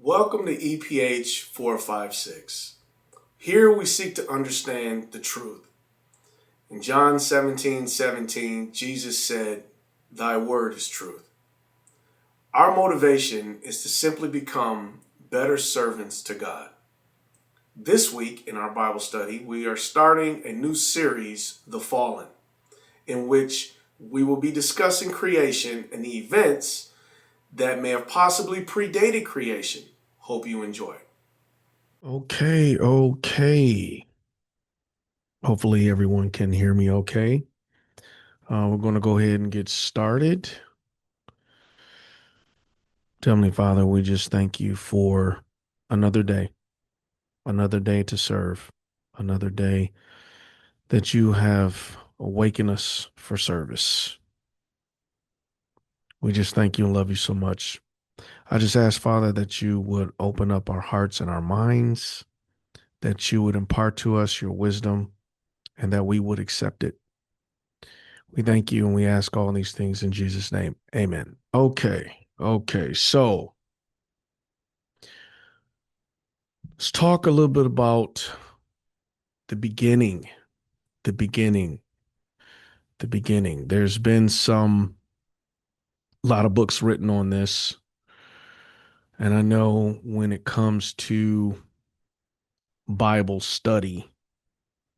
Welcome to EPH 456. Here we seek to understand the truth. In John 17:17, Jesus said, "Thy word is truth." Our motivation is to simply become better servants to God. This week in our Bible study, we are starting a new series, The Fallen, in which we will be discussing creation and the events that may have possibly predated creation. Hope you enjoy. Okay. Hopefully everyone can hear me okay. We're going to go ahead and get started. Heavenly Father, we just thank you for another day to serve, another day that you have awakened us for service. We just thank you and love you so much. I just ask, Father, that you would open up our hearts and our minds, that you would impart to us your wisdom, and that we would accept it. We thank you and we ask all these things in Jesus' name. Amen. Okay. So let's talk a little bit about the beginning, the beginning, the beginning. There's been a lot of books written on this. And I know when it comes to Bible study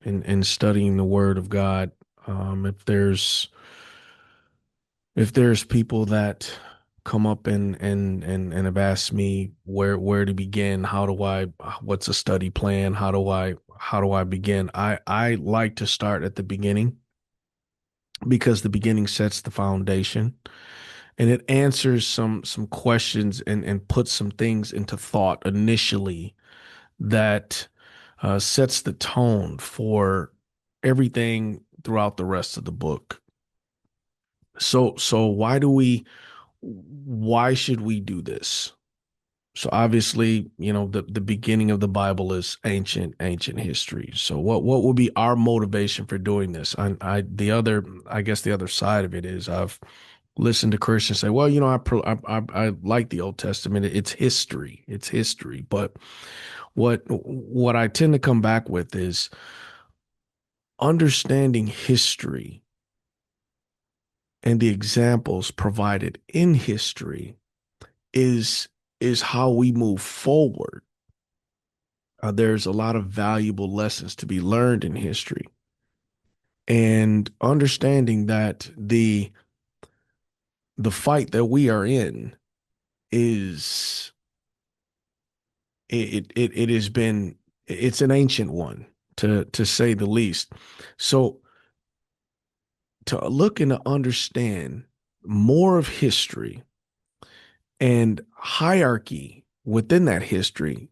and studying the Word of God, if there's people that come up and have asked me where to begin, what's a study plan, how do I begin? I like to start at the beginning because the beginning sets the foundation and it answers some questions and puts some things into thought initially that sets the tone for everything throughout the rest of the book. So why should we do this? So obviously, the beginning of the Bible is ancient history. So what would be our motivation for doing this? I guess the other side of it is I've listened to Christians say, well, I like the Old Testament. It's history. It's history. But what I tend to come back with is understanding history and the examples provided in history is is how we move forward. There's a lot of valuable lessons to be learned in history, and understanding that the fight that we are in is it has been it's an ancient one to say the least. So to look and to understand more of history and hierarchy within that history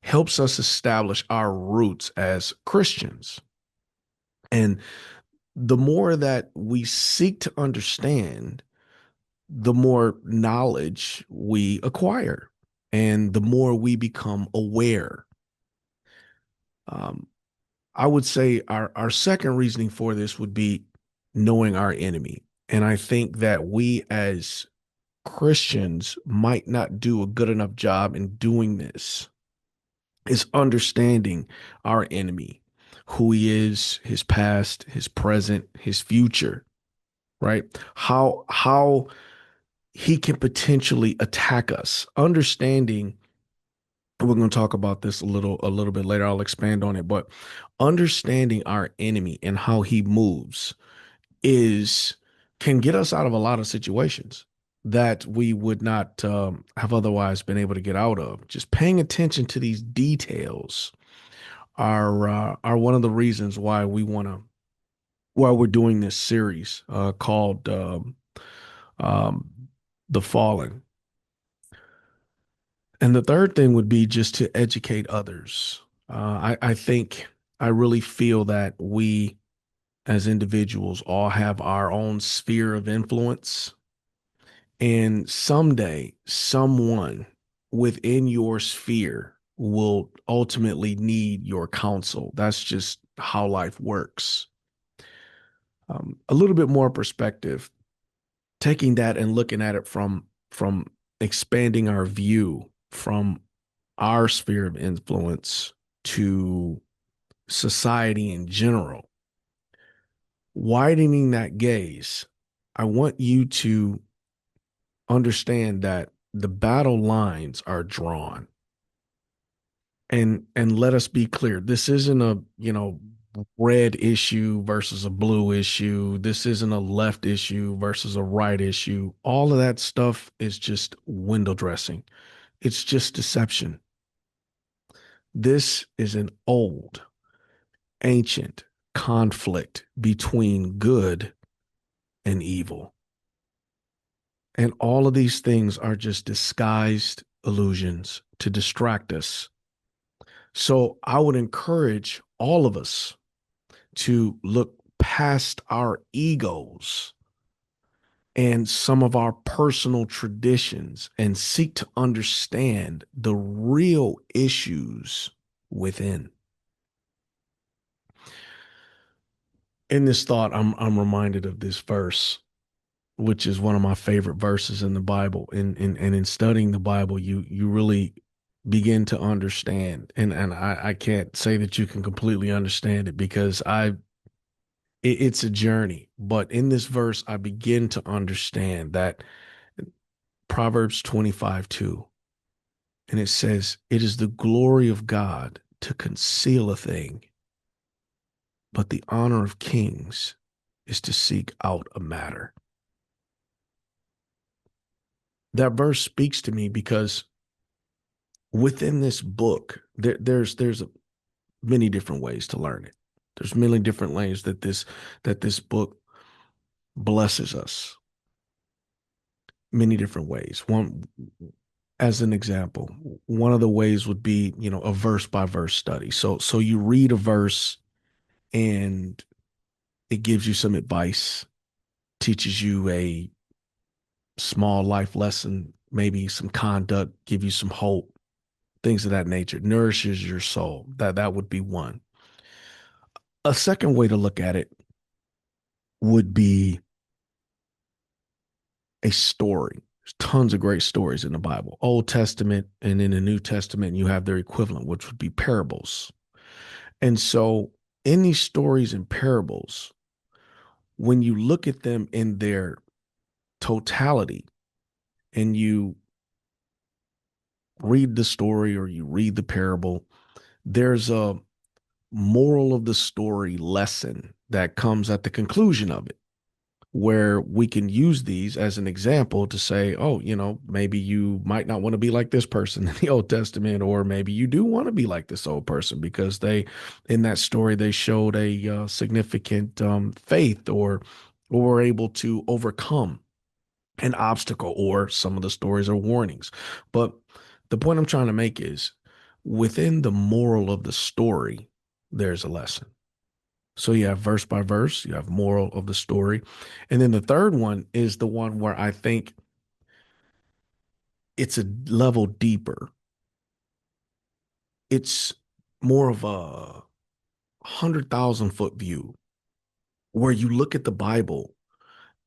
helps us establish our roots as Christians. And the more that we seek to understand, the more knowledge we acquire and the more we become aware. Um, I would say our second reasoning for this would be knowing our enemy. And I think that we as Christians might not do a good enough job in doing this, is understanding our enemy, who he is, his past, his present, his future, right? How he can potentially attack us. Understanding, we're going to talk about this a little bit later. I'll expand on it, but understanding our enemy and how he moves is can get us out of a lot of situations that we would not have otherwise been able to get out of. Just paying attention to these details are one of the reasons why we're doing this series called um, The Fallen. And the third thing would be just to educate others. I think I really feel that we as individuals all have our own sphere of influence. And someday, someone within your sphere will ultimately need your counsel. That's just how life works. A little bit more perspective, taking that and looking at it from expanding our view from our sphere of influence to society in general, widening that gaze, I want you to understand that the battle lines are drawn. And let us be clear, this isn't a, red issue versus a blue issue. This isn't a left issue versus a right issue. All of that stuff is just window dressing. It's just deception. This is an old, ancient conflict between good and evil. And all of these things are just disguised illusions to distract us. So I would encourage all of us to look past our egos and some of our personal traditions and seek to understand the real issues within. In this thought, I'm reminded of this verse, which is one of my favorite verses in the Bible. And in studying the Bible, you really begin to understand. And I can't say that you can completely understand it because it's a journey. But in this verse, I begin to understand that Proverbs 25:2, and it says, "It is the glory of God to conceal a thing, but the honor of kings is to seek out a matter." That verse speaks to me because within this book, there's many different ways to learn it. There's many different ways that this book blesses us. Many different ways. One, as an example, one of the ways would be, a verse by verse study. So you read a verse and it gives you some advice, teaches you a small life lesson, maybe some conduct, give you some hope, things of that nature, nourishes your soul. That would be one. A second way to look at it would be a story. There's tons of great stories in the Bible, Old Testament, and in the New Testament, you have their equivalent, which would be parables. And so in these stories and parables, when you look at them in their totality and you read the story or you read the parable, there's a moral of the story lesson that comes at the conclusion of it, where we can use these as an example to say, oh, maybe you might not want to be like this person in the Old Testament, or maybe you do want to be like this old person because in that story, they showed a significant faith or were able to overcome an obstacle, or some of the stories are warnings. But the point I'm trying to make is within the moral of the story, there's a lesson. So you have verse by verse, you have moral of the story. And then the third one is the one where I think it's a level deeper. It's more of a 100,000-foot view where you look at the Bible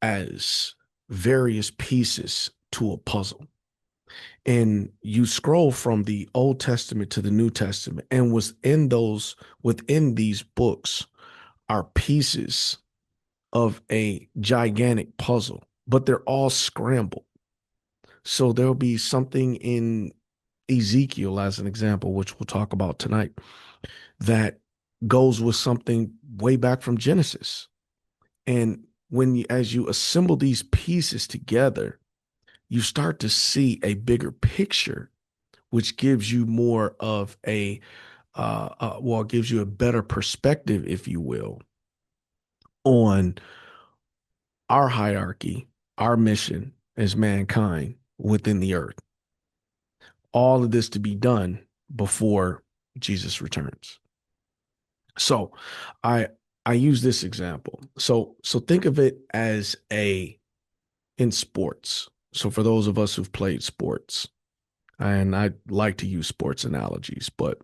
as various pieces to a puzzle. And you scroll from the Old Testament to the New Testament, and within these books are pieces of a gigantic puzzle, but they're all scrambled. So there'll be something in Ezekiel, as an example, which we'll talk about tonight, that goes with something way back from Genesis. And as you assemble these pieces together, you start to see a bigger picture, which gives you more of gives you a better perspective, if you will, on our hierarchy, our mission as mankind within the earth. All of this to be done before Jesus returns. So I use this example. So think of it as in sports. So for those of us who've played sports, and I like to use sports analogies, but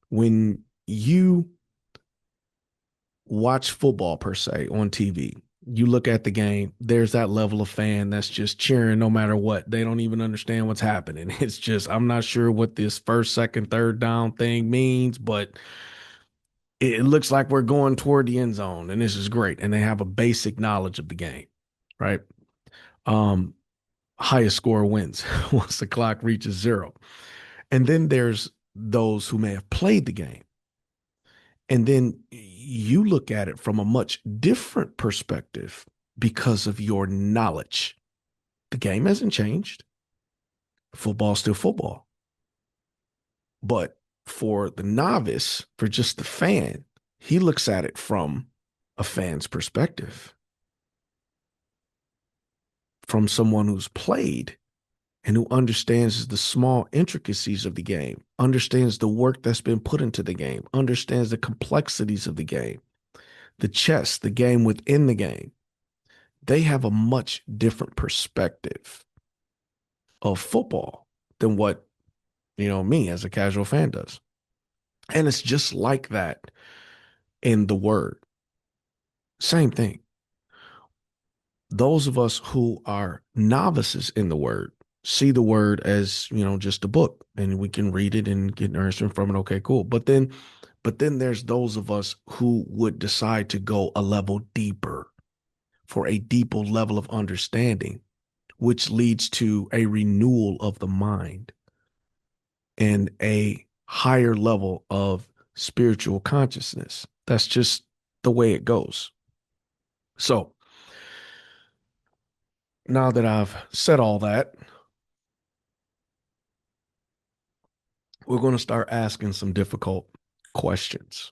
when you watch football per se on TV, You look at the game, there's that level of fan that's just cheering no matter what. They don't even understand what's happening. It's just, I'm not sure what this first, second, third down thing means, but it looks like we're going toward the end zone, and this is great. And they have a basic knowledge of the game, right? Um, Highest score wins once the clock reaches zero. And then there's those who may have played the game. And then you look at it from a much different perspective because of your knowledge. The game hasn't changed. Football's still football. But for the novice, for just the fan, he looks at it from a fan's perspective, from someone who's played and who understands the small intricacies of the game, understands the work that's been put into the game, understands the complexities of the game, the chess, the game within the game. They have a much different perspective of football than what, me as a casual fan does. And it's just like that in the word. Same thing. Those of us who are novices in the word see the word as, just a book, and we can read it and get nourishment from it. Okay, cool. But then there's those of us who would decide to go a level deeper for a deeper level of understanding, which leads to a renewal of the mind and a higher level of spiritual consciousness. That's just the way it goes. So now that I've said all that, we're going to start asking some difficult questions.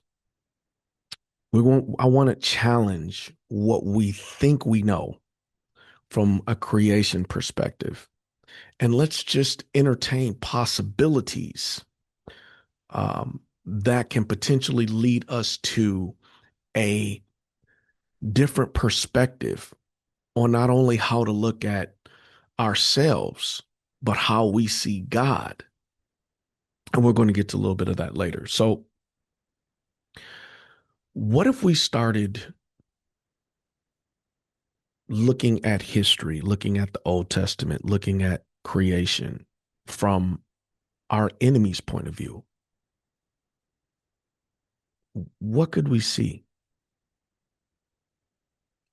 I want to challenge what we think we know from a creation perspective. And let's just entertain possibilities that can potentially lead us to a different perspective on not only how to look at ourselves, but how we see God. And we're going to get to a little bit of that later. So, what if we started looking at history, looking at the Old Testament, looking at creation from our enemy's point of view? What could we see?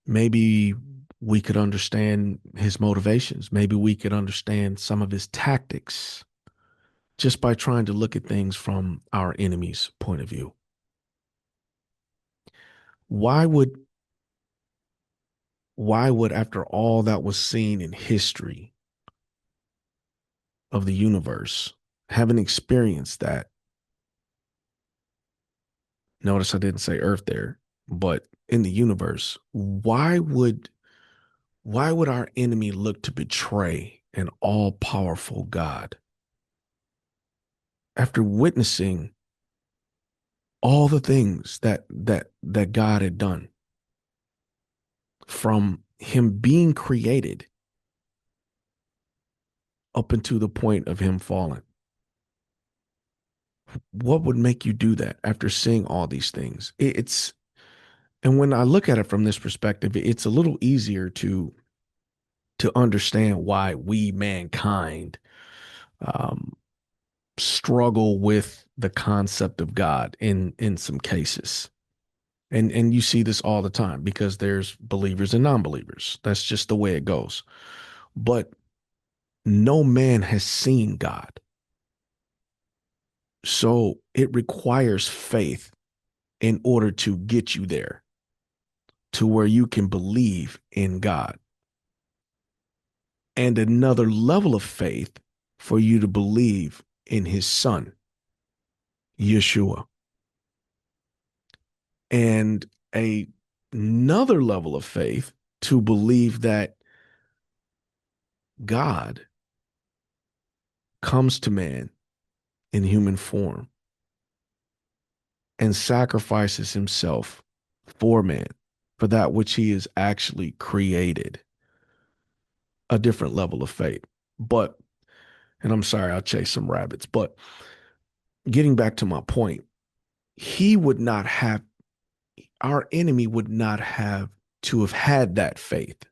Maybe we could understand his motivations. Maybe we could understand some of his tactics just by trying to look at things from our enemy's point of view. Why would after all that was seen in history of the universe, having experienced that, notice I didn't say earth there, but in the universe, why would our enemy look to betray an all-powerful God after witnessing all the things that God had done, from him being created up until the point of him falling? What would make you do that after seeing all these things? And when I look at it from this perspective, it's a little easier to understand why we, mankind, um, struggle with the concept of God in some cases. And you see this all the time because there's believers and non-believers. That's just the way it goes. But no man has seen God. So it requires faith in order to get you there, to where you can believe in God. And another level of faith for you to believe in his son, Yeshua. And another level of faith to believe that God comes to man in human form and sacrifices himself for man, for that which he is actually created. A different level of faith. But, and I'm sorry, I'll chase some rabbits, but getting back to my point, he would not have, our enemy would not have to have had that faith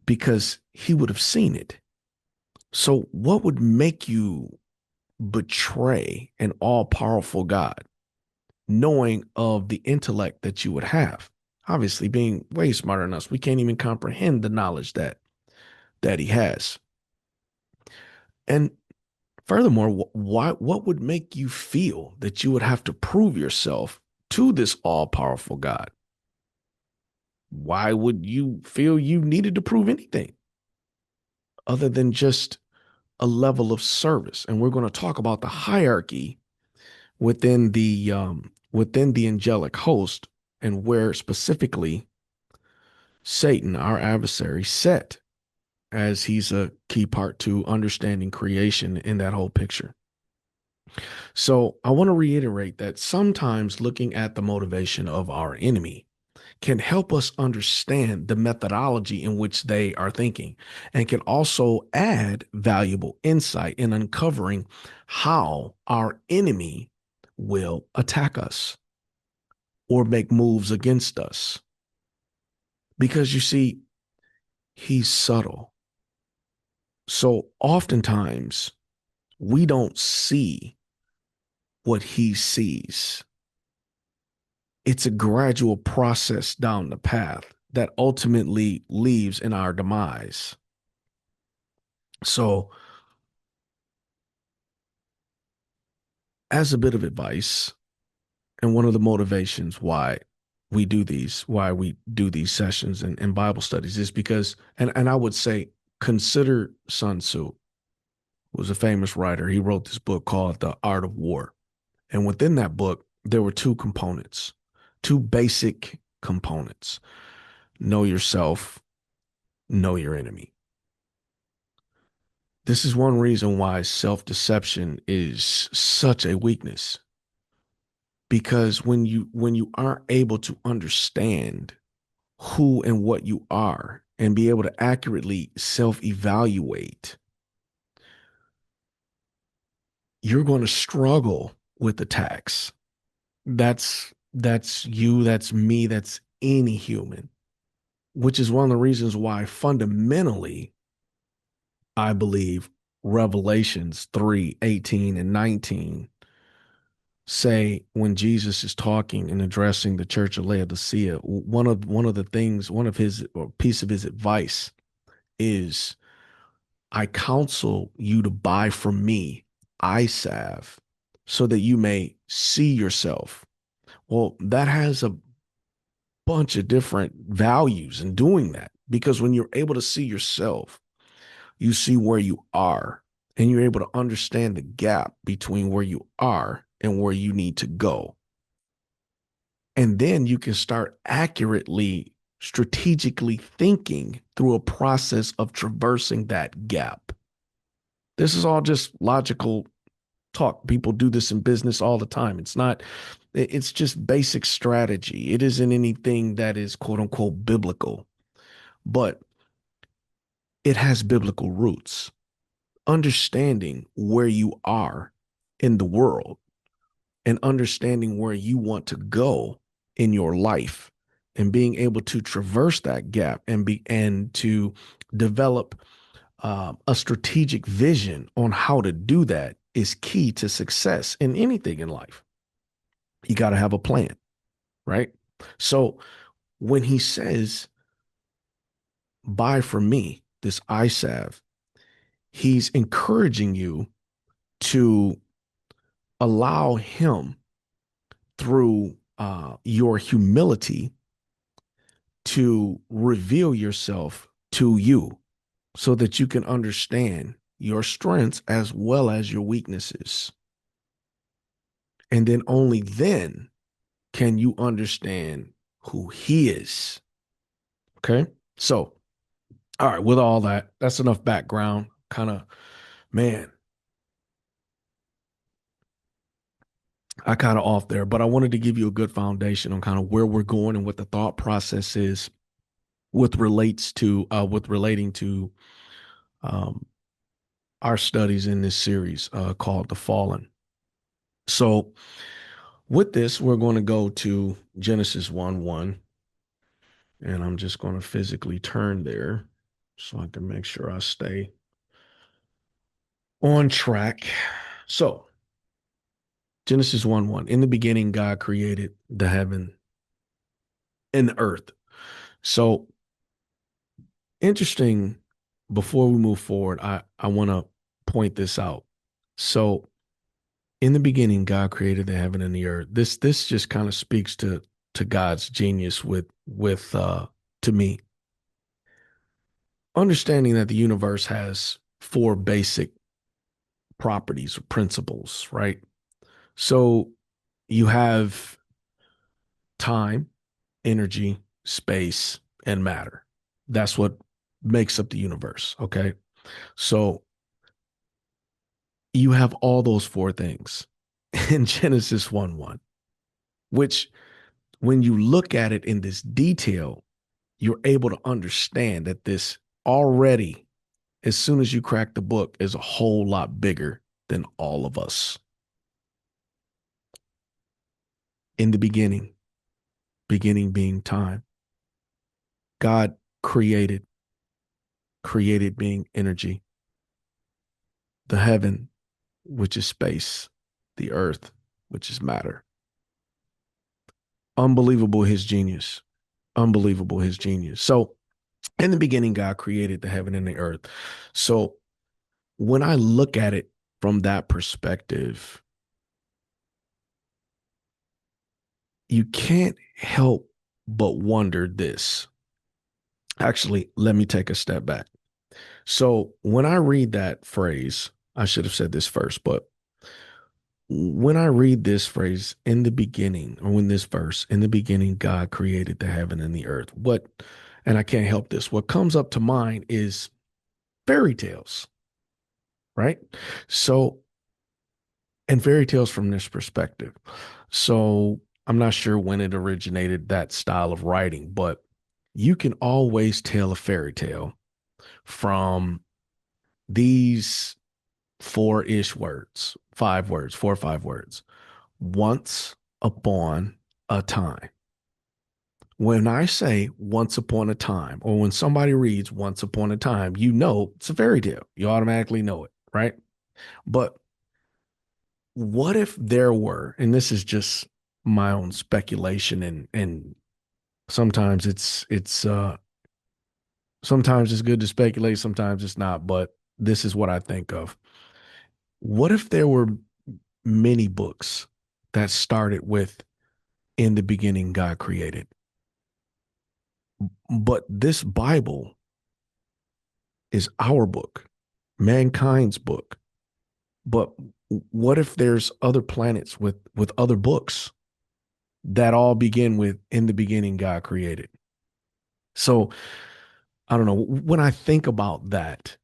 because he would have seen it. So, what would make you betray an all powerful God, knowing of the intellect that you would have? Obviously, being way smarter than us, we can't even comprehend the knowledge that he has. And furthermore, what would make you feel that you would have to prove yourself to this all powerful God? Why would you feel you needed to prove anything other than just a level of service? And we're going to talk about the hierarchy within the angelic host and where specifically Satan, our adversary, set as he's a key part to understanding creation in that whole picture. So I want to reiterate that sometimes looking at the motivation of our enemy can help us understand the methodology in which they are thinking and can also add valuable insight in uncovering how our enemy will attack us or make moves against us. Because you see, he's subtle. So oftentimes we don't see what he sees. It's a gradual process down the path that ultimately leaves in our demise. So, as a bit of advice, and one of the motivations why we do these sessions and Bible studies is because, and I would say, consider Sun Tzu, who was a famous writer. He wrote this book called The Art of War. And within that book, there were two components, two basic components: know yourself, know your enemy. This is one reason why self-deception is such a weakness. Because when you aren't able to understand who and what you are and be able to accurately self-evaluate, you're going to struggle with attacks. That's you, that's me, that's any human, which is one of the reasons why fundamentally I believe Revelations 3:18 and 19 say when Jesus is talking and addressing the church of Laodicea, one of the things, one of his or piece of his advice is, I counsel you to buy from me eye salve so that you may see yourself. Well, that has a bunch of different values in doing that, because when you're able to see yourself, you see where you are, and you're able to understand the gap between where you are and where you need to go. And then you can start accurately, strategically thinking through a process of traversing that gap. This is all just logical talk. People do this in business all the time. It's just basic strategy. It isn't anything that is quote unquote biblical, but it has biblical roots. Understanding where you are in the world and understanding where you want to go in your life and being able to traverse that gap and to develop a strategic vision on how to do that is key to success in anything in life. You got to have a plan, right? So when he says, buy from me this eye salve, he's encouraging you to allow him through your humility to reveal yourself to you so that you can understand your strengths as well as your weaknesses. And then only then can you understand who he is. Okay. So, all right, with all that, that's enough background. Kind of, man, I kind of off there, but I wanted to give you a good foundation on kind of where we're going and what the thought process is with relating to um, our studies in this series called The Fallen. So with this, we're going to go to Genesis 1:1, And I'm just going to physically turn there so I can make sure I stay on track. So, Genesis 1:1. In the beginning, God created the heaven and the earth. So, interesting, before we move forward, I want to point this out. So, in the beginning, God created the heaven and the earth. This just kind of speaks to God's genius with to me. Understanding that the universe has four basic properties or principles, right? So you have time, energy, space, and matter. That's what makes up the universe. Okay. So you have all those four things in Genesis 1:1, which when you look at it in this detail, you're able to understand that this already, as soon as you crack the book, is a whole lot bigger than all of us. In the beginning, beginning being time, God created, created being energy, the heaven, which is space, the earth, which is matter. Unbelievable his genius. Unbelievable his genius. So, in the beginning, God created the heaven and the earth. So, when I look at it from that perspective, you can't help but wonder this. Actually, let me take a step back. So, when I read that phrase, I should have said this first, but when I read this phrase in the beginning, or in this verse, in the beginning, God created the heaven and the earth. And I can't help this, what comes up to mind is fairy tales, right? So, and fairy tales from this perspective. So, I'm not sure when it originated, that style of writing, but you can always tell a fairy tale from these four-ish words, 5 words, 4 or 5 words. Once upon a time. When I say once upon a time, or when somebody reads once upon a time, you know it's a fairy tale. You automatically know it, right? But what if there were, and this is just my own speculation, and sometimes sometimes it's good to speculate, sometimes it's not, but this is what I think of. What if there were many books that started with in the beginning God created? But this Bible is our book, mankind's book. But what if there's other planets with other books that all begin with in the beginning God created? So I don't know. When I think about that,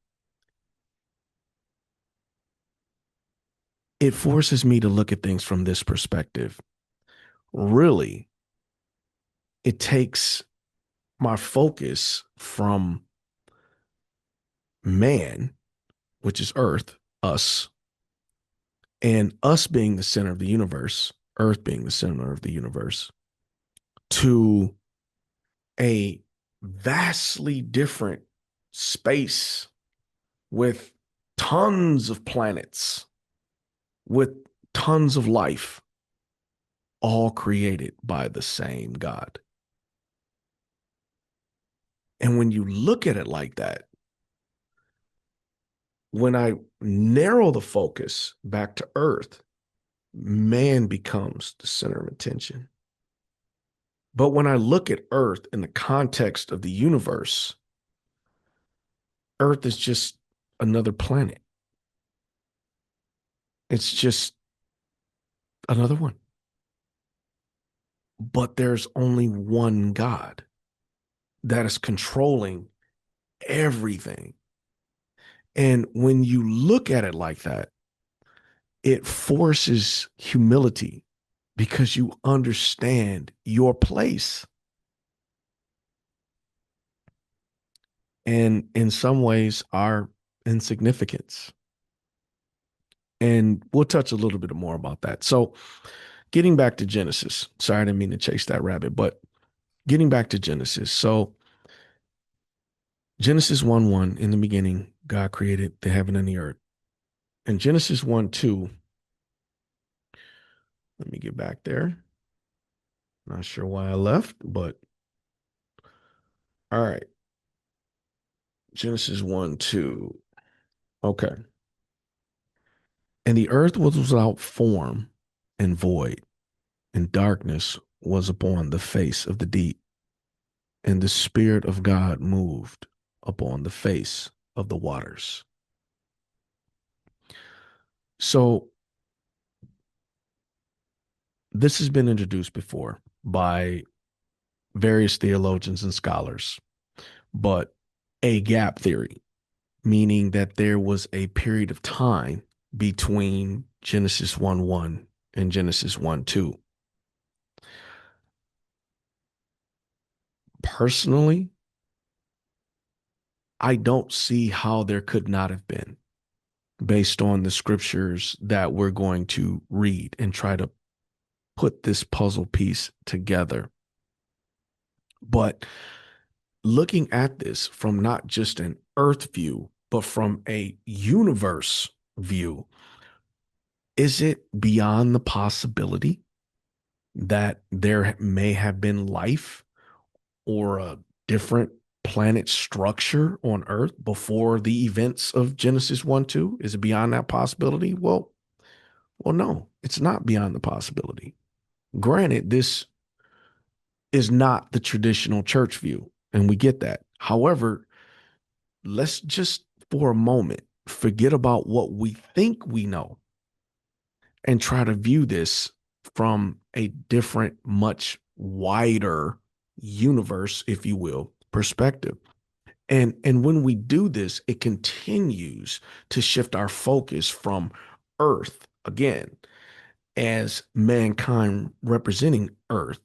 it forces me to look at things from this perspective. Really, it takes my focus from man, which is earth, us, and us being the center of the universe, earth being the center of the universe, to a vastly different space with tons of planets, with tons of life, all created by the same God. And when you look at it like that, when I narrow the focus back to earth, man becomes the center of attention. But when I look at earth in the context of the universe, earth is just another planet. It's just another one. But there's only one God that is controlling everything. And when you look at it like that, it forces humility because you understand your place. And in some ways, our insignificance. And we'll touch a little bit more about that. So, getting back to Genesis, sorry, I didn't mean to chase that rabbit, but getting back to Genesis. So Genesis 1:1, in the beginning, God created the heaven and the earth. And Genesis 1:2, let me get back there. Not sure why I left, but all right. Genesis 1:2. Okay. And the earth was without form and void, and darkness was upon the face of the deep, and the Spirit of God moved upon the face of the waters. So this has been introduced before by various theologians and scholars, but a gap theory, meaning that there was a period of time between Genesis 1:1 and Genesis 1:2. Personally, I don't see how there could not have been, based on the scriptures that we're going to read and try to put this puzzle piece together. But looking at this from not just an earth view, but from a universe view, is it beyond the possibility that there may have been life or a different planet structure on Earth before the events of Genesis 1:2? Is it beyond that possibility? Well, no, it's not beyond the possibility. Granted, this is not the traditional church view, and we get that. However, let's just for a moment forget about what we think we know and try to view this from a different, much wider universe, if you will, perspective. And when we do this, it continues to shift our focus from Earth again, as mankind representing Earth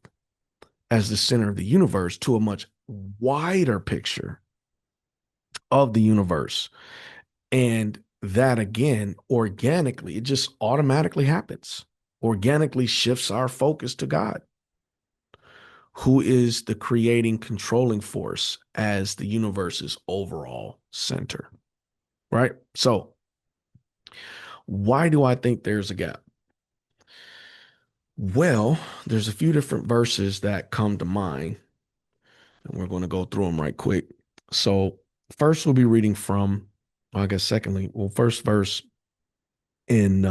as the center of the universe, to a much wider picture of the universe. And that again, organically, it just automatically happens, organically shifts our focus to God, who is the creating, controlling force as the universe's overall center, right? So, why do I think there's a gap? Well, there's a few different verses that come to mind, and we're going to go through them right quick. So, first, we'll be reading from, well, I guess, secondly, well, first verse in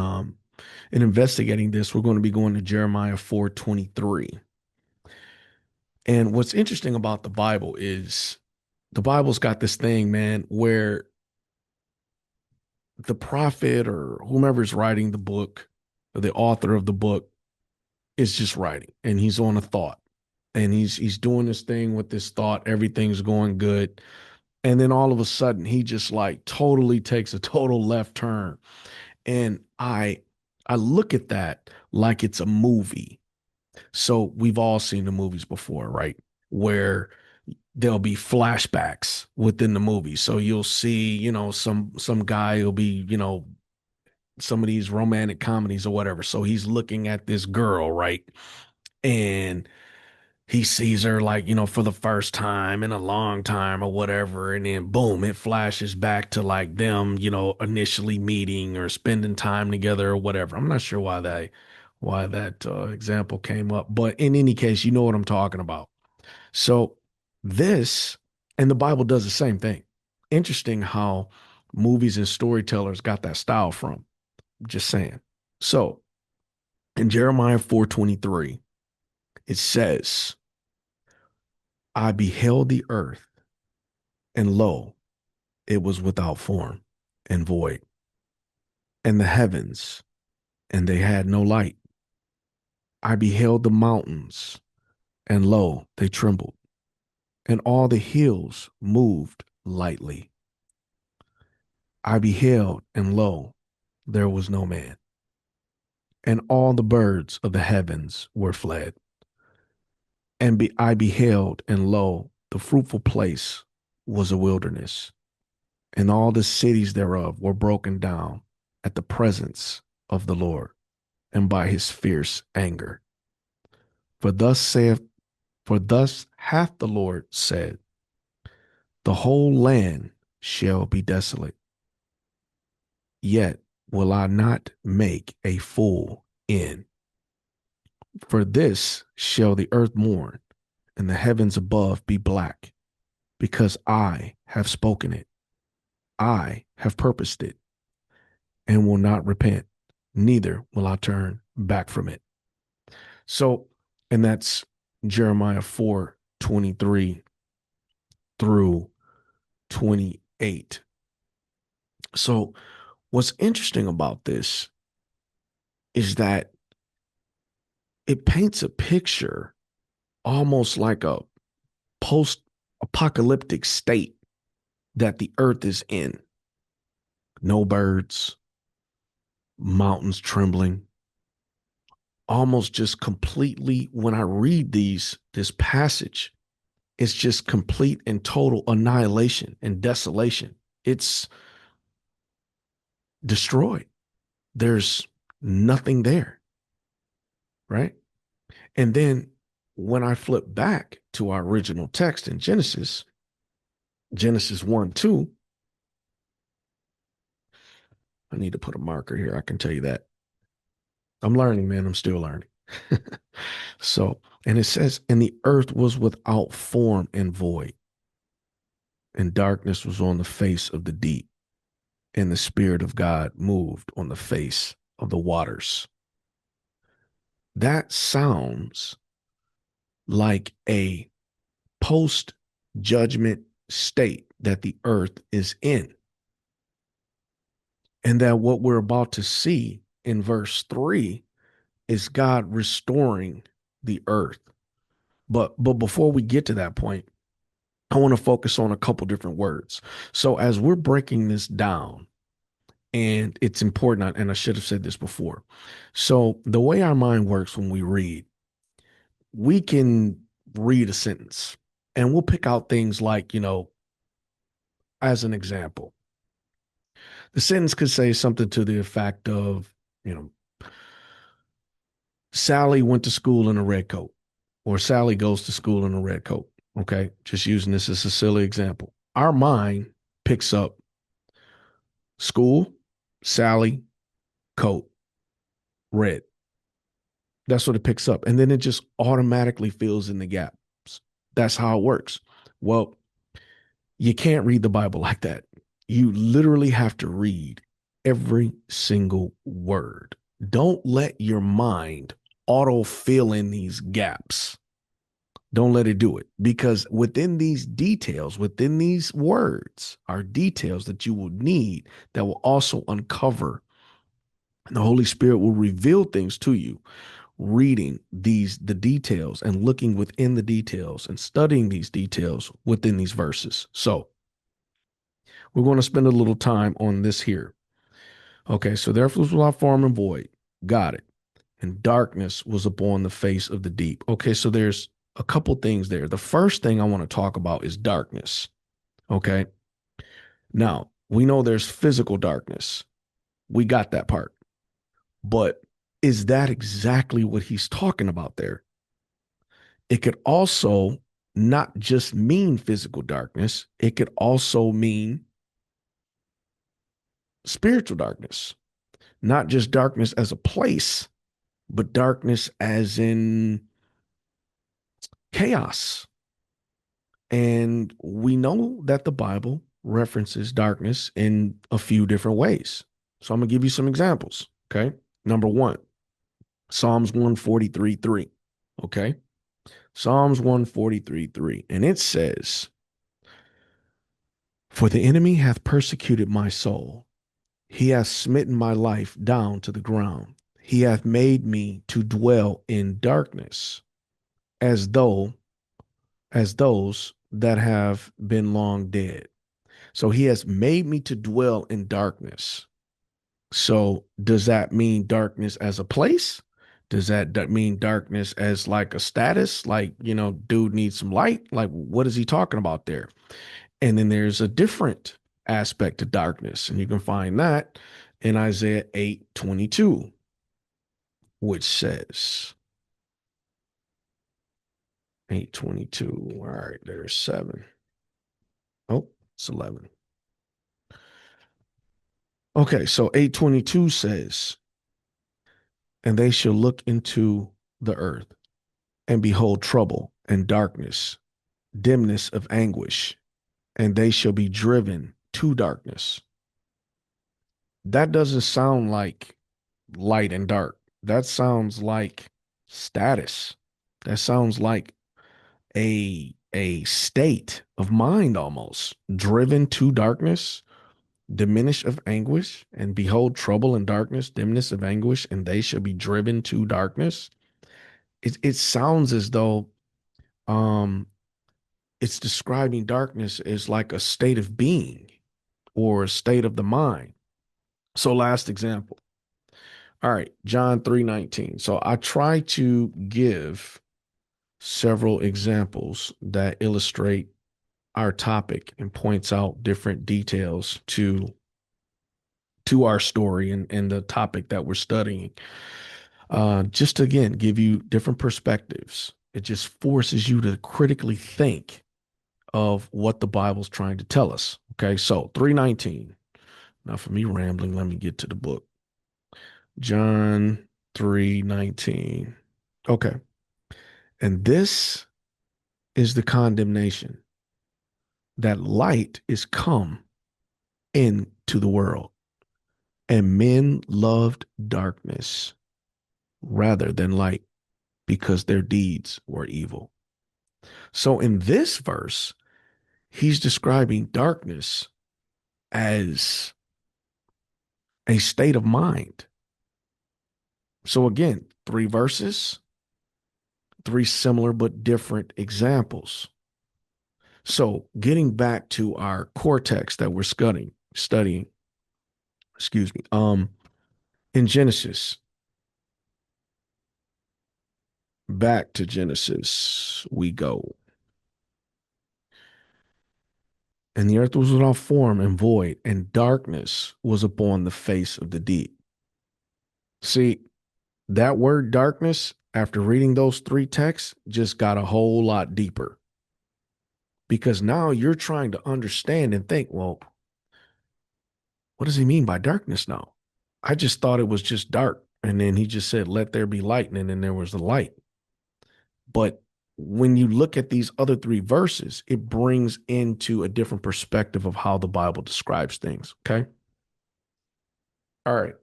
investigating this, we're going to be going to Jeremiah 4:23. And what's interesting about the Bible is the Bible's got this thing, man, where the prophet or whomever's writing the book, or the author of the book, is just writing, and he's on a thought, and he's doing this thing with this thought. Everything's going good, and then all of a sudden, he just like totally takes a total left turn. And I look at that like it's a movie. So we've all seen the movies before, right? Where there'll be flashbacks within the movie. So you'll see, some guy will be, some of these romantic comedies or whatever. So he's looking at this girl, right? And he sees her like, for the first time in a long time or whatever. And then boom, it flashes back to like them, initially meeting or spending time together or whatever. I'm not sure why that example came up, but in any case, you know what I'm talking about. So this, and the Bible does the same thing. Interesting how movies and storytellers got that style from. Just saying. So in Jeremiah 4:23, it says, I beheld the earth, and lo, it was without form and void, and the heavens, and they had no light. I beheld the mountains, and lo, they trembled, and all the hills moved lightly. I beheld, and lo, there was no man, and all the birds of the heavens were fled. And I beheld, and lo, the fruitful place was a wilderness, and all the cities thereof were broken down at the presence of the Lord, and by his fierce anger. For thus hath the Lord said, the whole land shall be desolate. Yet will I not make a full end. For this shall the earth mourn, and the heavens above be black, because I have spoken it. I have purposed it, and will not repent, neither will I turn back from it. So, and that's Jeremiah 4:23 through 28. So, what's interesting about this is that it paints a picture almost like a post apocalyptic state that the earth is in. No birds, mountains trembling, almost just completely. When I read this passage, it's just complete and total annihilation and desolation. It's destroyed. There's nothing there, right? And then when I flip back to our original text in Genesis 1:2, I need to put a marker here. I can tell you that. I'm learning, man. I'm still learning. So, and it says, and the earth was without form and void, and darkness was on the face of the deep, and the Spirit of God moved on the face of the waters. That sounds like a post judgment state that the earth is in. And that what we're about to see in verse 3 is God restoring the earth. But before we get to that point, I want to focus on a couple different words. So as we're breaking this down, and it's important, and I should have said this before. So the way our mind works when we can read a sentence and we'll pick out things like, as an example, the sentence could say something to the effect of, Sally went to school in a red coat, or Sally goes to school in a red coat. Okay. Just using this as a silly example. Our mind picks up school, Sally, coat, red. That's what it picks up. And then it just automatically fills in the gaps. That's how it works. Well, you can't read the Bible like that. You literally have to read every single word. Don't let your mind auto fill in these gaps. Don't let it do it, because within these details, within these words are details that you will need that will also uncover. And the Holy Spirit will reveal things to you, reading the details and looking within the details and studying these details within these verses. So we're going to spend a little time on this here. Okay, so therefore was without form and void. Got it. And darkness was upon the face of the deep. Okay, so there's a couple things there. The first thing I want to talk about is darkness. Okay. Now, we know there's physical darkness. We got that part. But is that exactly what he's talking about there? It could also not just mean physical darkness, it could also mean spiritual darkness, not just darkness as a place, but darkness as in chaos. And we know that the Bible references darkness in a few different ways. So I'm going to give you some examples. Okay. Number one, Psalms 143:3. Okay. Psalms 143:3. And it says, for the enemy hath persecuted my soul. He hath smitten my life down to the ground. He hath made me to dwell in darkness as those that have been long dead. So he has made me to dwell in darkness. So does that mean darkness as a place? Does that mean darkness as like a status? Like, dude needs some light? Like, what is he talking about there? And then there's a different aspect to darkness. And you can find that in Isaiah 8:22, which says, 8:22. All right, there's 7. Oh, it's 11. Okay, so 8:22 says, and they shall look into the earth and behold trouble and darkness, dimness of anguish, and they shall be driven to darkness. That doesn't sound like light and dark. That sounds like status. That sounds like a state of mind almost. Driven to darkness, diminish of anguish, and behold trouble and darkness, dimness of anguish, and they shall be driven to darkness. It sounds as though um it's describing darkness as like a state of being or a state of the mind. So last example. All right, John 3:19. So I try to give several examples that illustrate our topic and points out different details to our story and the topic that we're studying. Just to, again, give you different perspectives. It just forces you to critically think of what the Bible's trying to tell us. Okay, so 3:19. Now, for me rambling, let me get to the book. John 3:19. Okay. And this is the condemnation, that light is come into the world, and men loved darkness rather than light, because their deeds were evil. So in this verse, he's describing darkness as a state of mind. So again, 3 verses, 3 similar but different examples. So getting back to our core text that we're studying, excuse me, in Genesis, back to Genesis we go. And the earth was without form and void, and darkness was upon the face of the deep. See, that word darkness, after reading those 3 texts, just got a whole lot deeper. Because now you're trying to understand and think, well, what does he mean by darkness now? I just thought it was just dark. And then he just said, let there be light. And then there was the light. But when you look at these other 3 verses, it brings into a different perspective of how the Bible describes things. Okay. All right.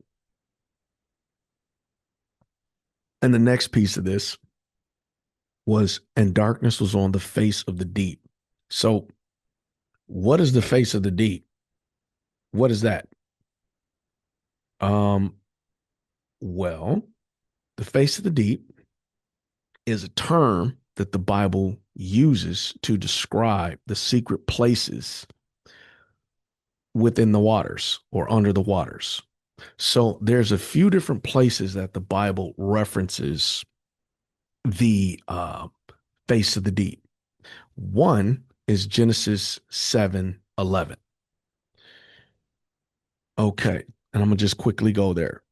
And the next piece of this was, and darkness was on the face of the deep. So what is the face of the deep? What is that? Well, the face of the deep is a term that the Bible uses to describe the secret places within the waters or under the waters. So there's a few different places that the Bible references the face of the deep. One is Genesis 7:11. Okay, and I'm gonna just quickly go there.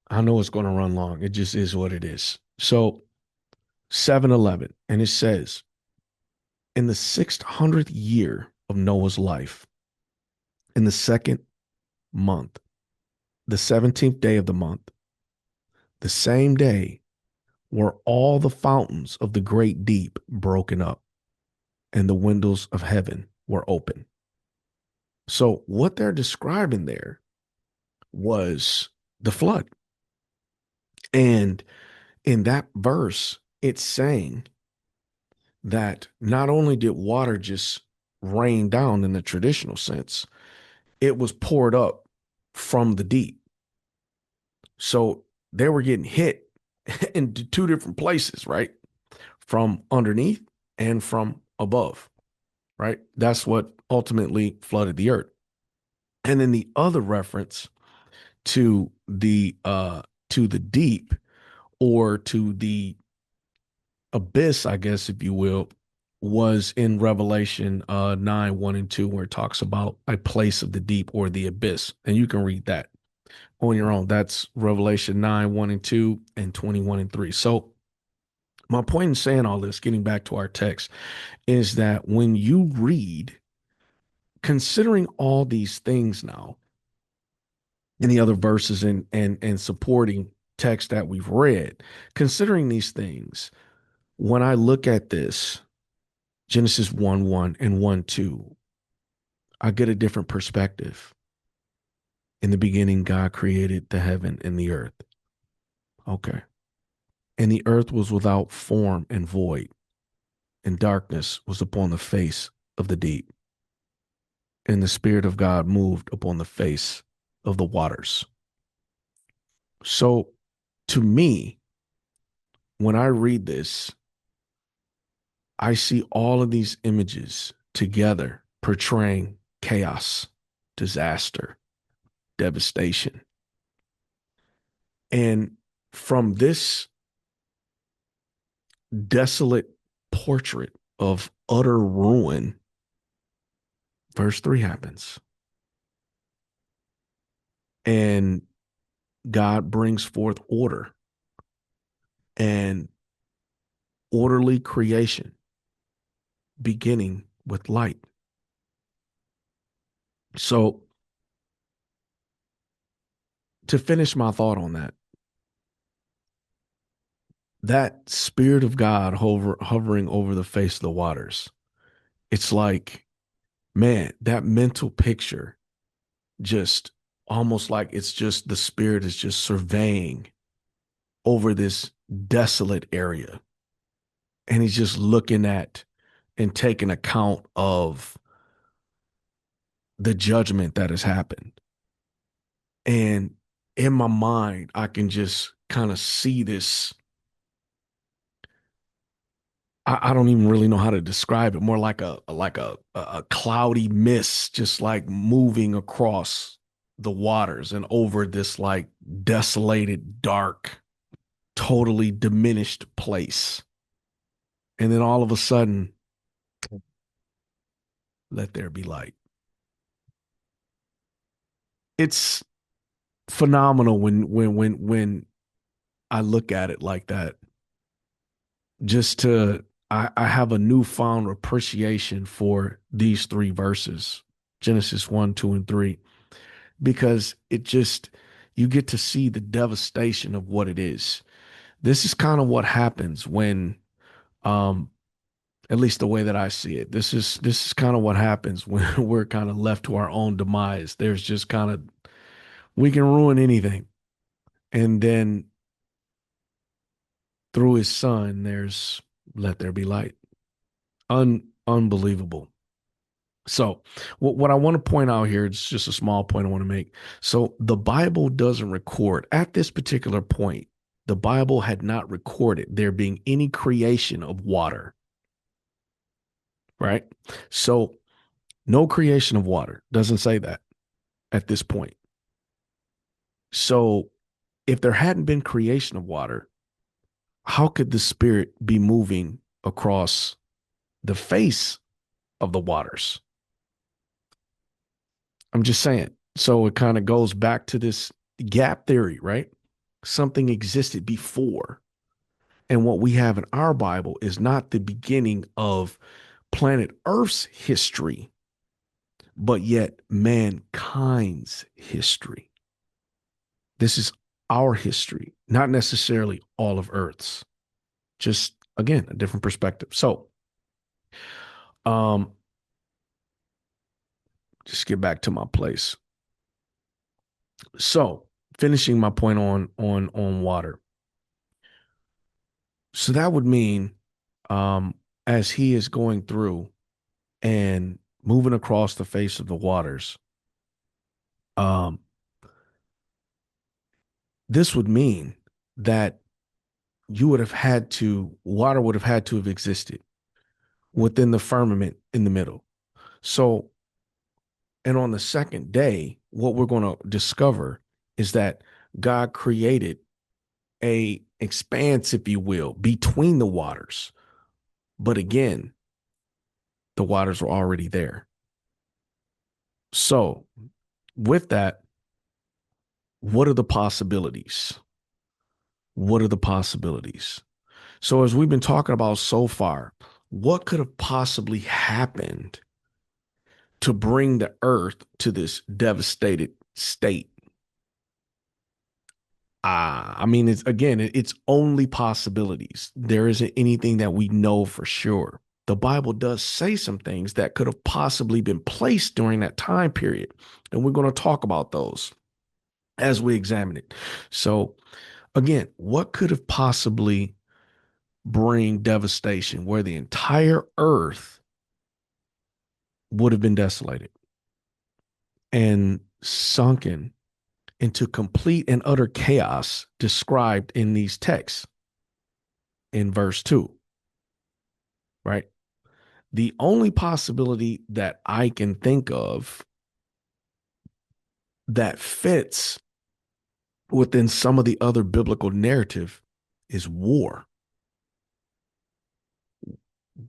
I know it's going to run long. It just is what it is. So 7:11, and it says, in the 600th year of Noah's life, in the 2nd month, the 17th day of the month, the same day were all the fountains of the great deep broken up, and the windows of heaven were open. So what they're describing there was the flood. And in that verse, it's saying that not only did water just rain down in the traditional sense, it was poured up from the deep. So they were getting hit in 2 different places, right? From underneath and from above, right? That's what ultimately flooded the earth. And then the other reference to the deep, or to the abyss, I guess, if you will, was in Revelation 9:1 and 2, where it talks about a place of the deep or the abyss. And you can read that on your own. That's Revelation 9:1 and 2 and 21 and 3. So My point in saying all this, getting back to our text, is that when you read, considering all these things now, in the other verses and supporting text that we've read, considering these things, when I look at this, Genesis 1:1 and 1:2, I get a different perspective. In the beginning, God created the heaven and the earth. Okay. And the earth was without form and void, and darkness was upon the face of the deep. And the Spirit of God moved upon the face of the waters. So to me, when I read this, I see all of these images together portraying chaos, disaster, devastation. And from this desolate portrait of utter ruin, verse 3 happens. And God brings forth order and orderly creation, beginning with light. So, to finish my thought on that, that Spirit of God hovering over the face of the waters, it's like, man, that mental picture, just almost like it's just the Spirit is just surveying over this desolate area. And he's just looking at and taking account of the judgment that has happened. And in my mind, I can just kind of see this. I don't even really know how to describe it. More like a cloudy mist, just like moving across the waters and over this like desolated, dark, totally diminished place. And then all of a sudden, let there be light. It's phenomenal when I look at it like that. I have a newfound appreciation for these three verses, Genesis 1, 2, and 3, because you get to see the devastation of what it is. This is kind of what happens when, um, at least the way that I see it, this is kind of what happens when we're kind of left to our own demise. There's just kind of, we can ruin anything. And then through his son, there's let there be light. Unbelievable. So, what I want to point out here, it's just a small point I want to make. So, the Bible doesn't record at this particular point, the Bible had not recorded there being any creation of water, right? So, no creation of water doesn't say that at this point. So, if there hadn't been creation of water, how could the Spirit be moving across the face of the waters? I'm just saying. So it kind of goes back to this gap theory, right? Something existed before. And what we have in our Bible is not the beginning of planet Earth's history, but yet mankind's history. This is our history, not necessarily all of Earth's. Just, again, a different perspective. So, just get back to my place. So, finishing my point on water. So that would mean, as he is going through and moving across the face of the waters, this would mean that water would have had to have existed within the firmament in the middle. So, and on the second day, what we're going to discover is that God created a expanse, if you will, between the waters. But again, the waters were already there. So with that, what are the possibilities? What are the possibilities? So as we've been talking about so far, what could have possibly happened to bring the earth to this devastated state? I mean, it's only possibilities. There isn't anything that we know for sure. The Bible does say some things that could have possibly been placed during that time period. And we're going to talk about those as we examine it. So, again, what could have possibly bring devastation where the entire earth would have been desolated and sunken into complete and utter chaos described in these texts in verse 2, right? The only possibility that I can think of that fits within some of the other biblical narrative is war.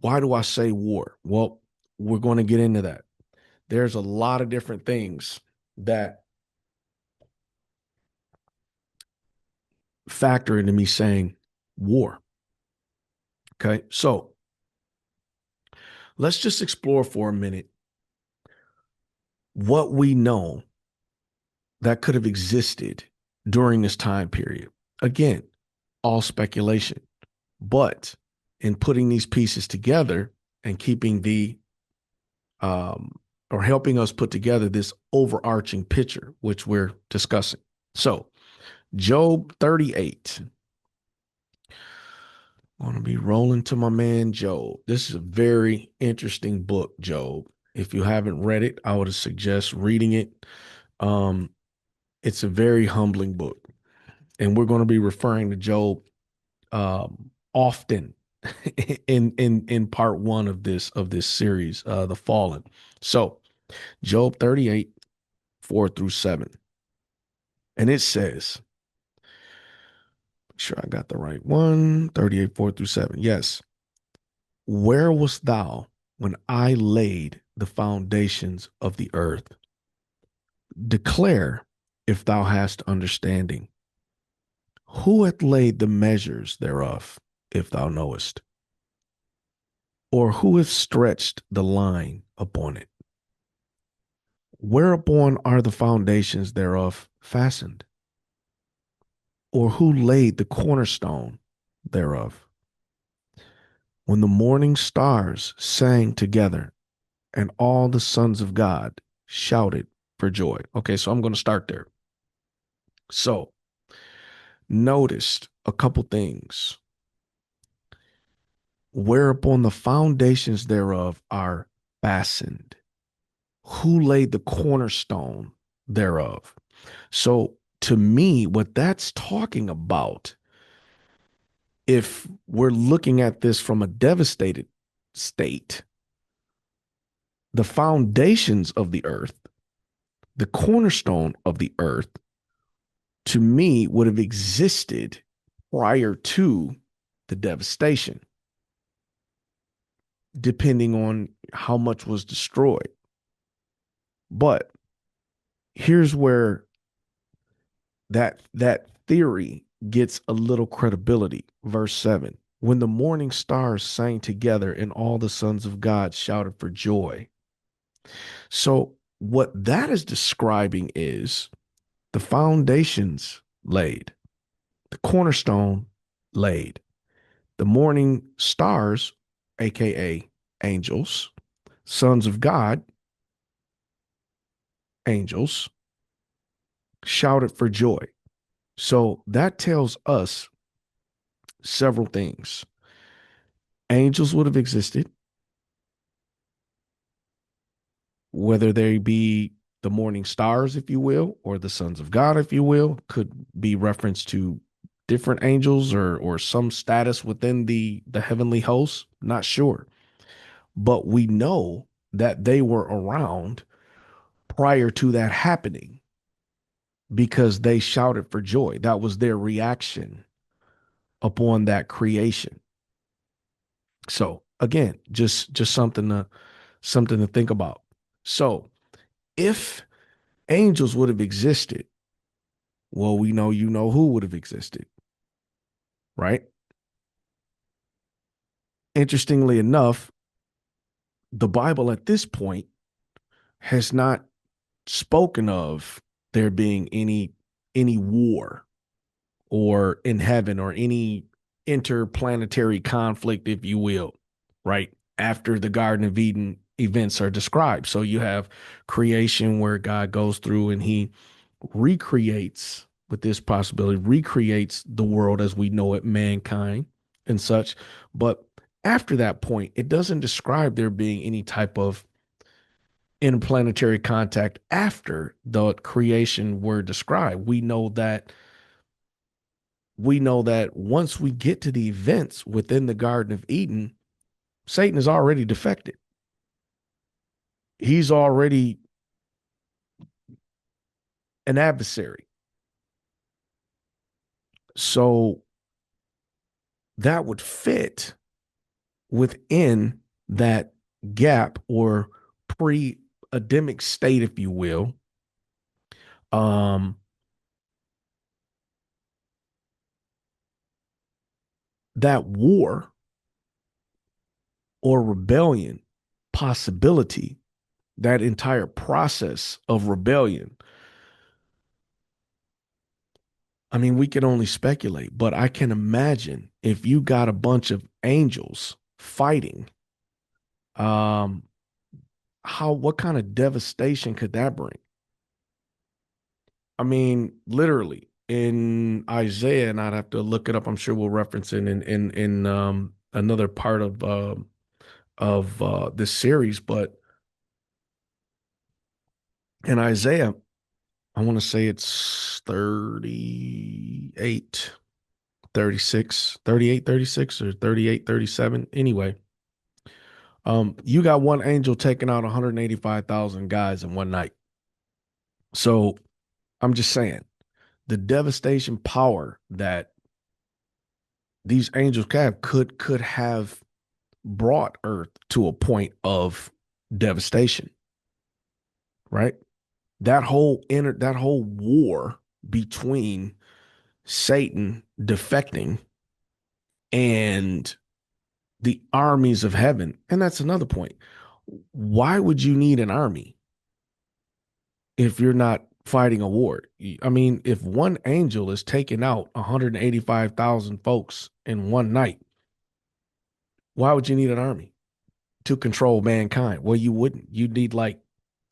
Why do I say war? Well, we're going to get into that. There's a lot of different things that factor into me saying war. Okay. So let's just explore for a minute what we know that could have existed during this time period. Again, all speculation, but in putting these pieces together and keeping or helping us put together this overarching picture, which we're discussing. So, Job 38. I'm going to be rolling to my man Job. This is a very interesting book, Job. If you haven't read it, I would suggest reading it. It's a very humbling book, and we're going to be referring to Job often in part one of this series, The Fallen. So, Job 38, 4-7, and it says, make sure I got the right one. 38, 4-7. Yes. Where wast thou when I laid the foundations of the earth? Declare if thou hast understanding. Who hath laid the measures thereof, if thou knowest? Or who hath stretched the line upon it? Whereupon are the foundations thereof fastened? Or who laid the cornerstone thereof? When the morning stars sang together, and all the sons of God shouted for joy. Okay, so I'm going to start there. So, noticed a couple things. Whereupon the foundations thereof are fastened. Who laid the cornerstone thereof? So, to me, what that's talking about, if we're looking at this from a devastated state, the foundations of the earth, the cornerstone of the earth, to me, would have existed prior to the devastation, depending on how much was destroyed. But here's where that theory gets a little credibility. Verse 7. When the morning stars sang together and all the sons of God shouted for joy. So what that is describing is the foundations laid, the cornerstone laid, the morning stars, aka angels, sons of God, angels, shouted for joy. So that tells us several things. Angels would have existed, whether they be the morning stars, if you will, or the sons of God, if you will, could be reference to different angels or some status within the heavenly hosts. Not sure. But we know that they were around prior to that happening because they shouted for joy. That was their reaction upon that creation. So again, just something to think about. So if angels would have existed, well, we know who would have existed, right? Interestingly enough, the Bible at this point has not spoken of there being any war or in heaven or any interplanetary conflict, if you will, right? After the Garden of Eden events are described. So you have creation where God goes through and he recreates, with this possibility, recreates the world as we know it, mankind and such. But after that point, it doesn't describe there being any type of interplanetary contact after the creation were described. We know that once we get to the events within the Garden of Eden, Satan has already defected. He's already an adversary. So that would fit within that gap or pre-Adamic state, if you will. That war or rebellion possibility, that entire process of rebellion. I mean, we can only speculate, but I can imagine if you got a bunch of angels fighting, um, what kind of devastation could that bring? I mean, literally in Isaiah, and I'd have to look it up. I'm sure we'll reference it in another part of this series, but in Isaiah, I want to say it's 38, 36, 38, 36, or 38, 37. Anyway, you got one angel taking out 185,000 guys in one night. So I'm just saying the devastation power that these angels could have brought Earth to a point of devastation, right? That whole war between Satan defecting and the armies of heaven. And that's another point. Why would you need an army if you're not fighting a war? I mean, if one angel is taking out 185,000 folks in one night, why would you need an army to control mankind? Well, you wouldn't. You'd need like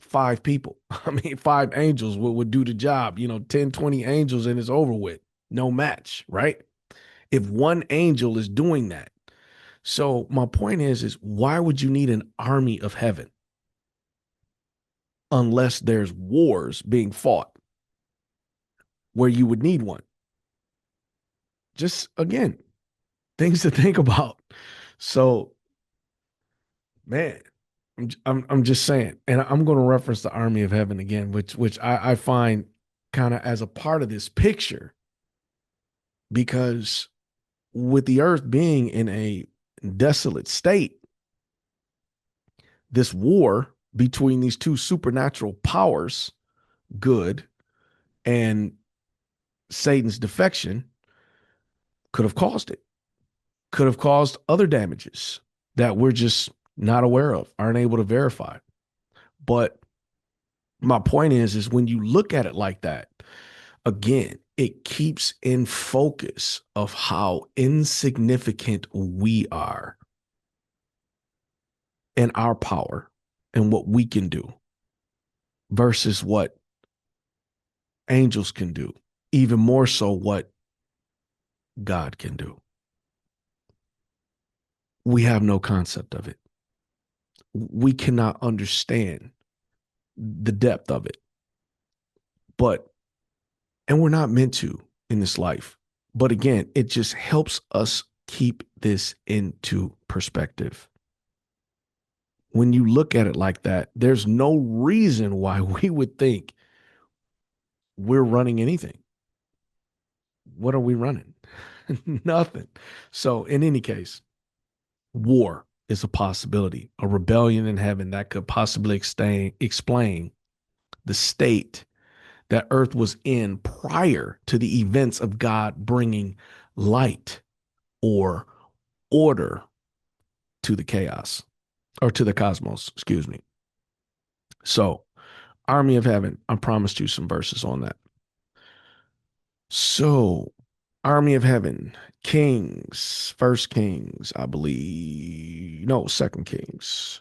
five people. I mean, five angels would do the job, 10, 20 angels and it's over with. No match, right? If one angel is doing that. So my point is why would you need an army of heaven unless there's wars being fought where you would need one? Just again, things to think about. So, man, I'm just saying, and I'm going to reference the army of heaven again, which I find kind of as a part of this picture, because with the earth being in a desolate state, this war between these two supernatural powers, good and Satan's defection, could have caused it, could have caused other damages that we're just not aware of, aren't able to verify. But my point is when you look at it like that, again, it keeps in focus of how insignificant we are and our power and what we can do versus what angels can do, even more so what God can do. We have no concept of it. We cannot understand the depth of it. And we're not meant to in this life. But again, it just helps us keep this into perspective. When you look at it like that, there's no reason why we would think we're running anything. What are we running? Nothing. So in any case, war is a possibility, a rebellion in heaven that could possibly explain the state that earth was in prior to the events of God bringing light or order to the chaos, or to the cosmos, excuse me. So, army of heaven, I promised you some verses on that. So, army of heaven, Kings, First Kings, I believe. No, Second Kings.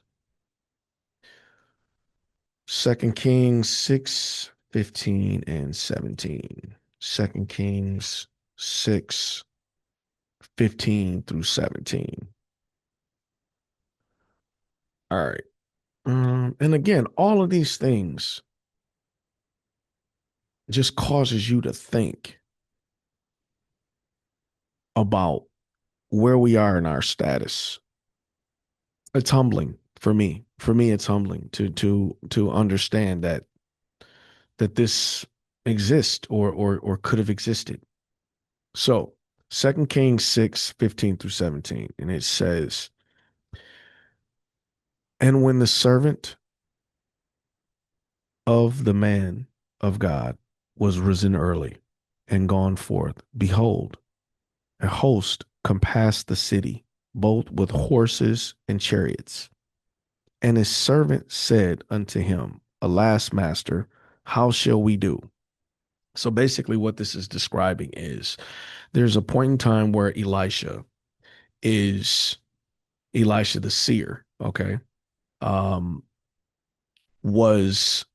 Second Kings 6, 15, and 17. Second Kings 6, 15 through 17. All right. And again, all of these things just causes you to think about where we are in our status. It's humbling for me. For me, it's humbling to understand that this exists or could have existed. So, Second Kings 6, 15 through 17, and it says, and when the servant of the man of God was risen early and gone forth, behold, a host compassed the city, both with horses and chariots. And his servant said unto him, alas, master, how shall we do? So basically, what this is describing is there's a point in time where is Elisha the seer, okay, um, was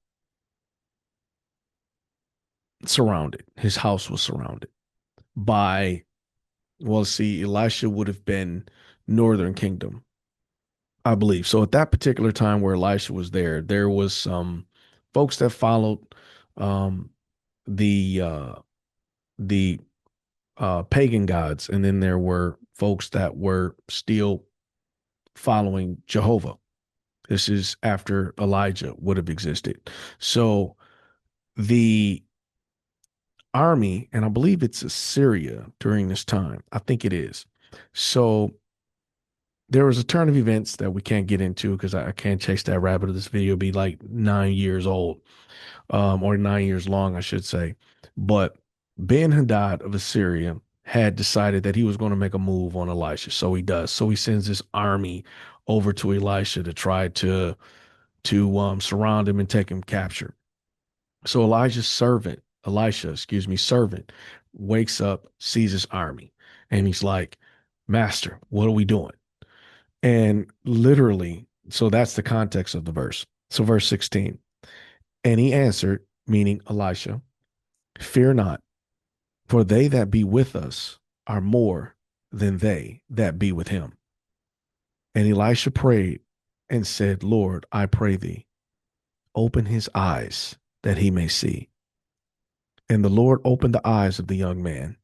surrounded. His house was surrounded by, well, see, Elisha would have been Northern Kingdom, I believe. So at that particular time where Elisha was there, there was some folks that followed um, the the pagan gods, and then there were folks that were still following Jehovah. This is after Elijah would have existed. So the army, and I believe it's Assyria during this time. I think it is. So there was a turn of events that we can't get into because I can't chase that rabbit. This video will be like 9 years old, or 9 years long, I should say. But Ben-Hadad of Assyria had decided that he was going to make a move on Elisha. So he does. So he sends this army over to Elisha to try to surround him and take him capture. So servant, wakes up, sees his army, and he's like, Master, what are we doing? And literally, so that's the context of the verse. So, verse 16, and he answered, meaning Elisha, fear not, for they that be with us are more than they that be with him. And Elisha prayed and said, Lord, I pray thee, open his eyes that he may see. And the Lord opened the eyes of the young man,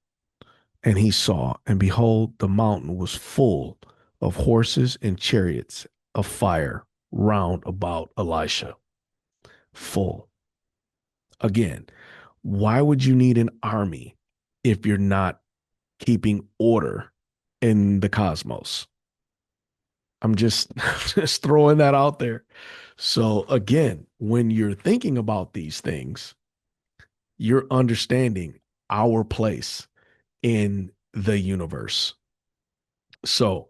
and he saw, and behold, the mountain was full of horses and chariots of fire round about Elisha. Full. Again, why would you need an army if you're not keeping order in the cosmos? I'm just just throwing that out there. So again, when you're thinking about these things, you're understanding our place in the universe. So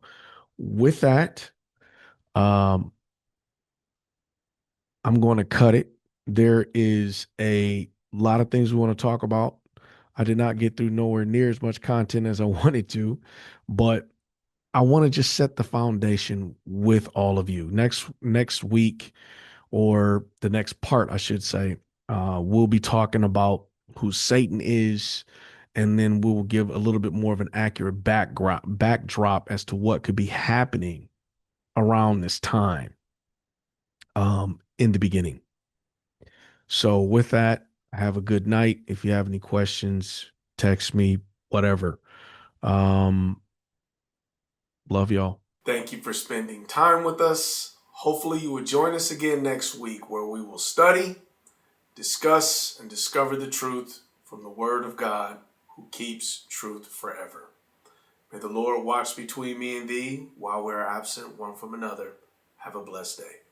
with that, um, I'm going to cut it. There is a lot of things we want to talk about. I did not get through nowhere near as much content as I wanted to, but I want to just set the foundation with all of you. Next week, or the next part, I should say, we'll be talking about who Satan is, and then we will give a little bit more of an accurate backdrop as to what could be happening around this time, in the beginning. So with that, have a good night. If you have any questions, text me, whatever. Um, Love y'all. Thank you for spending time with us. Hopefully you will join us again next week, where we will study, discuss, and discover the truth from the Word of God, who keeps truth forever. May the Lord watch between me and thee while we are absent one from another. Have a blessed day.